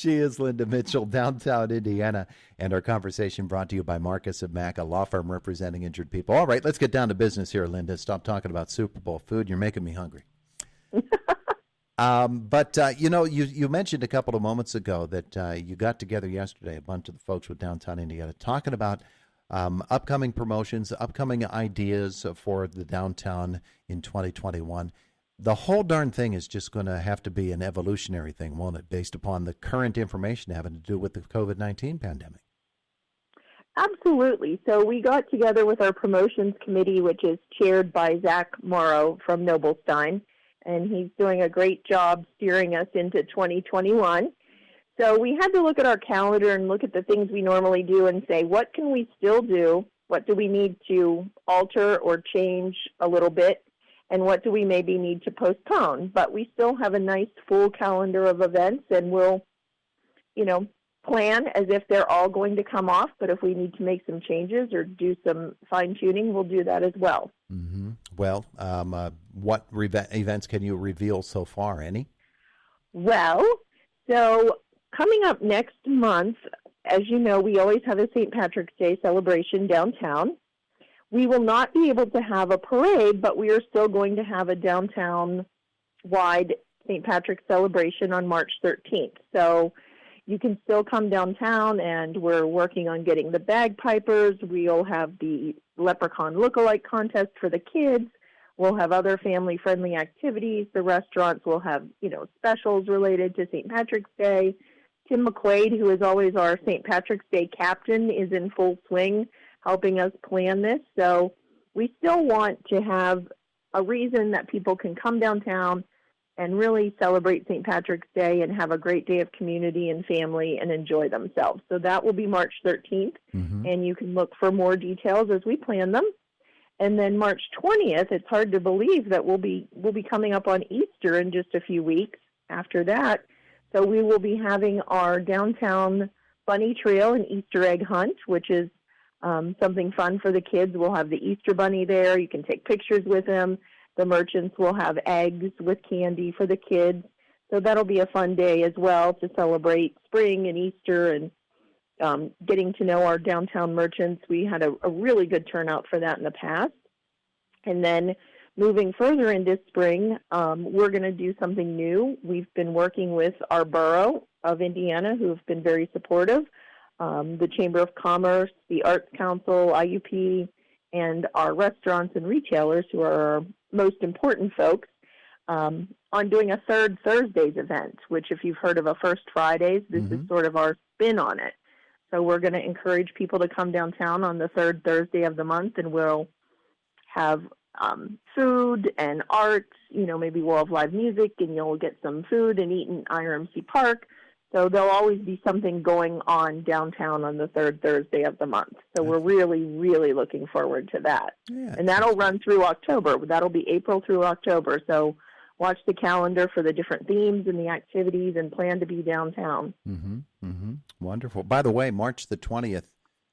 She is Linda Mitchell, downtown Indiana, and our conversation brought to you by Marcus of Mack, a law firm representing injured people. All right, let's get down to business here, Linda. Stop talking about Super Bowl food. You're making me hungry. You mentioned a couple of moments ago that you got together yesterday, a bunch of the folks with downtown Indiana, talking about upcoming promotions, upcoming ideas for the downtown in 2021. The whole darn thing is just going to have to be an evolutionary thing, won't it, based upon the current information having to do with the COVID-19 pandemic? Absolutely. So we got together with our promotions committee, which is chaired by Zach Morrow from Noblestein, and he's doing a great job steering us into 2021. So we had to look at our calendar and look at the things we normally do and say, what can we still do? What do we need to alter or change a little bit? And what do we maybe need to postpone? But we still have a nice full calendar of events, and we'll, plan as if they're all going to come off. But if we need to make some changes or do some fine-tuning, we'll do that as well. Mm-hmm. Well, what events can you reveal so far? Any? Well, so coming up next month, as you know, we always have a St. Patrick's Day celebration downtown. We will not be able to have a parade, but we are still going to have a downtown-wide St. Patrick's celebration on March 13th. So you can still come downtown, and we're working on getting the bagpipers. We'll have the leprechaun lookalike contest for the kids. We'll have other family-friendly activities. The restaurants will have, specials related to St. Patrick's Day. Tim McQuaid, who is always our St. Patrick's Day captain, is in full swing helping us plan this. So we still want to have a reason that people can come downtown and really celebrate St. Patrick's Day and have a great day of community and family and enjoy themselves. So that will be March 13th, and you can look for more details as we plan them. And then March 20th, it's hard to believe that we'll be coming up on Easter in just a few weeks after that. So we will be having our downtown bunny trail and Easter egg hunt, which is something fun for the kids. We'll have the Easter bunny there. You can take pictures with him. The merchants will have eggs with candy for the kids. So that'll be a fun day as well to celebrate spring and Easter and getting to know our downtown merchants. We had a really good turnout for that in the past. And then moving further into spring, we're going to do something new. We've been working with our borough of Indiana, who have been very supportive, the Chamber of Commerce, the Arts Council, IUP, and our restaurants and retailers, who are our most important folks, on doing a Third Thursdays event, which if you've heard of a First Fridays, this is sort of our spin on it. So we're going to encourage people to come downtown on the third Thursday of the month, and we'll have food and arts. Maybe we'll have live music, and you'll get some food and eat in IRMC Park. So there'll always be something going on downtown on the third Thursday of the month. So we're really, really looking forward to that. Yeah, and that'll run through October. That'll be April through October. So watch the calendar for the different themes and the activities and plan to be downtown. Wonderful. By the way, March the 20th,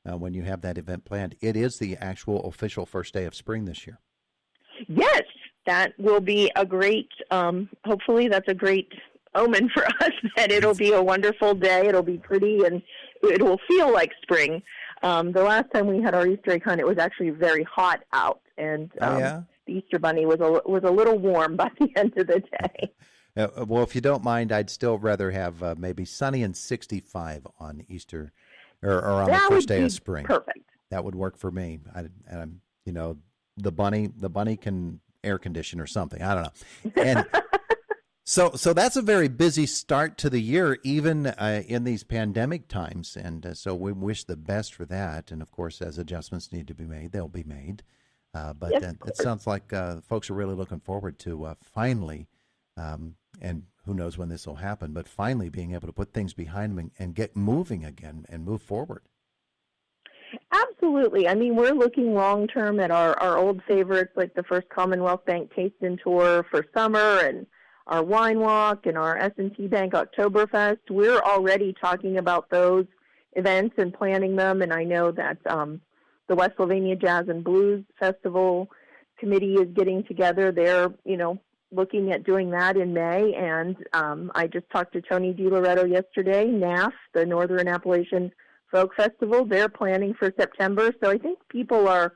when you have that event planned, it is the actual official first day of spring this year. Yes, that will be a great, hopefully that's a great omen for us, that it'll be a wonderful day. It'll be pretty, and it will feel like spring. The last time we had our Easter egg hunt, it was actually very hot out, and the Easter bunny was a little warm by the end of the day. Well, if you don't mind, I'd still rather have maybe sunny and 65 on Easter, or on the first day of spring. Perfect. That would work for me. The bunny can air condition or something. I don't know. And so that's a very busy start to the year, even in these pandemic times. And so we wish the best for that. And of course, as adjustments need to be made, they'll be made. But it sounds like folks are really looking forward to finally, and who knows when this will happen, but finally being able to put things behind them and get moving again and move forward. Absolutely. I mean, we're looking long-term at our old favorites, like the First Commonwealth Bank Taste and Tour for summer, and our Wine Walk, and our S&T Bank Oktoberfest. We're already talking about those events and planning them, and I know that the West Sylvania Jazz and Blues Festival Committee is getting together. They're, looking at doing that in May, and I just talked to Tony DiLoretto yesterday. NAF, the Northern Appalachian Folk Festival, they're planning for September. So I think people are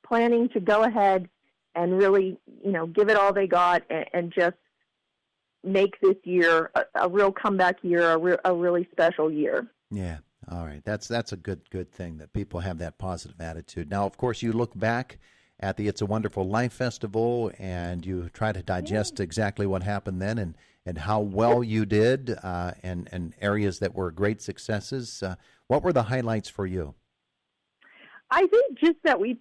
planning to go ahead and really, give it all they got and just make this year a real comeback year, a really special year. Yeah. All right. That's a good thing that people have that positive attitude. Now, of course, you look back at the It's a Wonderful Life Festival, and you try to digest exactly what happened then and how well you did and areas that were great successes. What were the highlights for you? I think just that we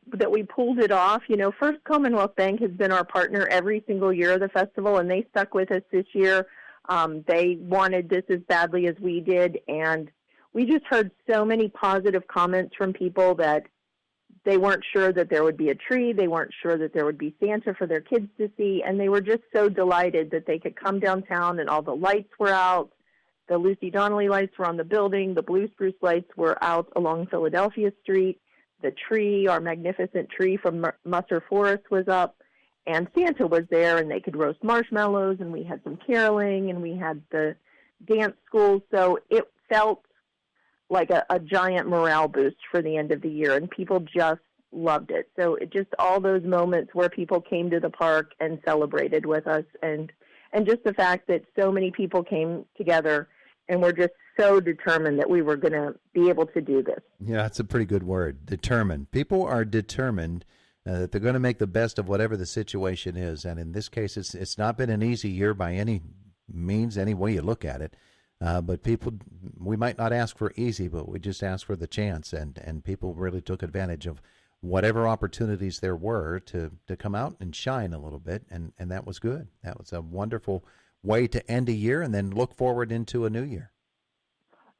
pulled it off. First Commonwealth Bank has been our partner every single year of the festival, and they stuck with us this year. They wanted this as badly as we did, and we just heard so many positive comments from people that they weren't sure that there would be a tree. They weren't sure that there would be Santa for their kids to see, and they were just so delighted that they could come downtown and all the lights were out. The Lucy Donnelly lights were on the building. The blue spruce lights were out along Philadelphia Street. The tree, our magnificent tree from Musser Forest, was up, and Santa was there, and they could roast marshmallows, and we had some caroling, and we had the dance school. So it felt like a giant morale boost for the end of the year, and people just loved it. So it just all those moments where people came to the park and celebrated with us, and just the fact that so many people came together and were just so determined that we were going to be able to do this. Yeah, that's a pretty good word, determined. People are determined that they're going to make the best of whatever the situation is, and in this case, it's not been an easy year by any means, any way you look at it. But people, we might not ask for easy, but we just ask for the chance, and people really took advantage of whatever opportunities there were to come out and shine a little bit, and that was good. That was a wonderful way to end a year and then look forward into a new year.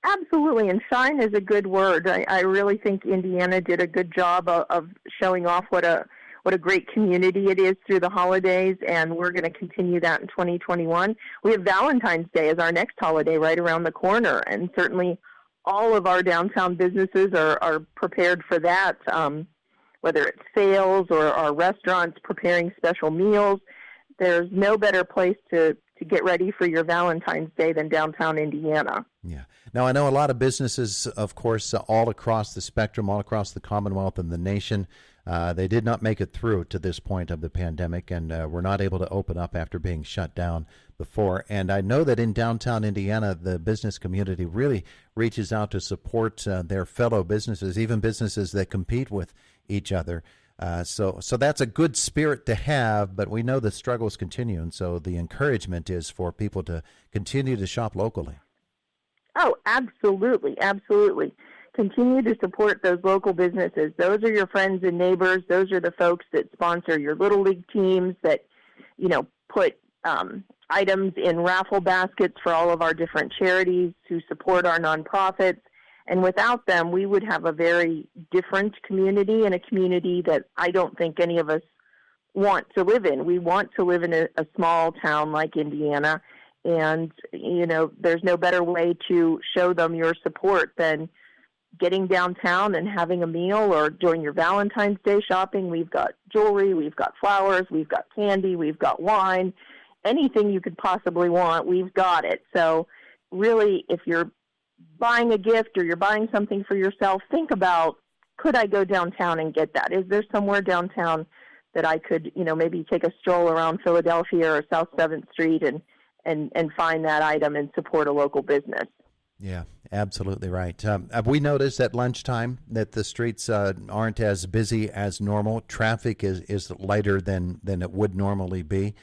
Absolutely, and shine is a good word. I really think Indiana did a good job of showing off what a great community it is through the holidays, and we're going to continue that in 2021. We have Valentine's Day as our next holiday right around the corner, and certainly all of our downtown businesses are prepared for that, whether it's sales or our restaurants preparing special meals. There's no better place to get ready for your Valentine's Day than downtown Indiana. Yeah. Now, I know a lot of businesses, of course, all across the spectrum, all across the Commonwealth and the nation, they did not make it through to this point of the pandemic, and were not able to open up after being shut down before. And I know that in downtown Indiana, the business community really reaches out to support their fellow businesses, even businesses that compete with each other. So that's a good spirit to have, but we know the struggles continue, and so the encouragement is for people to continue to shop locally. Oh, absolutely, absolutely. Continue to support those local businesses. Those are your friends and neighbors. Those are the folks that sponsor your Little League teams, that, put items in raffle baskets for all of our different charities, who support our nonprofits. And without them, we would have a very different community, and a community that I don't think any of us want to live in. We want to live in a small town like Indiana, and, there's no better way to show them your support than getting downtown and having a meal, or during your Valentine's Day shopping. We've got jewelry, we've got flowers, we've got candy, we've got wine. Anything you could possibly want, we've got it. So really, if you're buying a gift or you're buying something for yourself, think about, could I go downtown and get that? Is there somewhere downtown that I could, maybe take a stroll around Philadelphia or South 7th Street and find that item and support a local business? Yeah, absolutely right. Have we noticed at lunchtime that the streets aren't as busy as normal? Traffic is lighter than it would normally be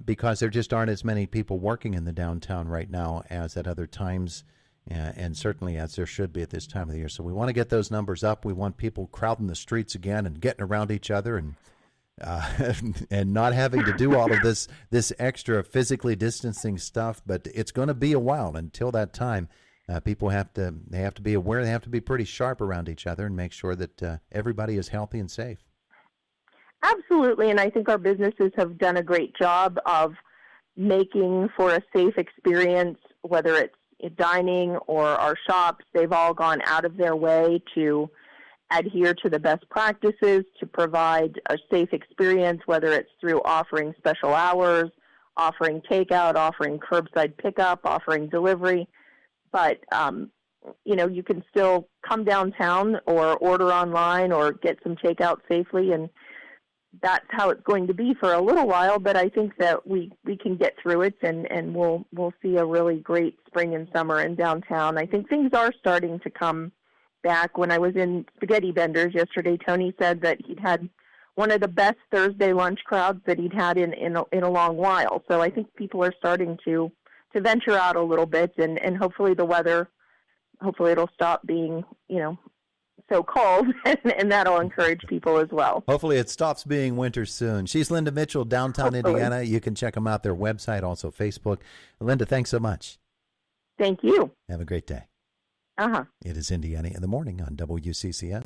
because there just aren't as many people working in the downtown right now as at other times, and certainly as there should be at this time of the year. So we want to get those numbers up. We want people crowding the streets again and getting around each other, and not having to do all of this extra physically distancing stuff. But it's going to be a while until that time. People have to be aware. They have to be pretty sharp around each other and make sure that everybody is healthy and safe. Absolutely, and I think our businesses have done a great job of making for a safe experience, whether it's dining or our shops. They've all gone out of their way to adhere to the best practices to provide a safe experience, whether it's through offering special hours, offering takeout, offering curbside pickup, offering delivery. But, you can still come downtown or order online or get some takeout safely. And that's how it's going to be for a little while. But I think that we can get through it, and we'll see a really great spring and summer in downtown. I think things are starting to come back. When I was in Spaghetti Vendors yesterday, Tony said that he'd had one of the best Thursday lunch crowds that he'd had in a long while. So I think people are starting to venture out a little bit, and hopefully the weather, hopefully it'll stop being, so cold, and that'll encourage people as well. Hopefully it stops being winter soon. She's Linda Mitchell, downtown Hopefully. Indiana. You can check them out, their website, also Facebook. Linda, thanks so much. Thank you. Have a great day. Uh-huh. It is Indiana in the Morning on WCCN.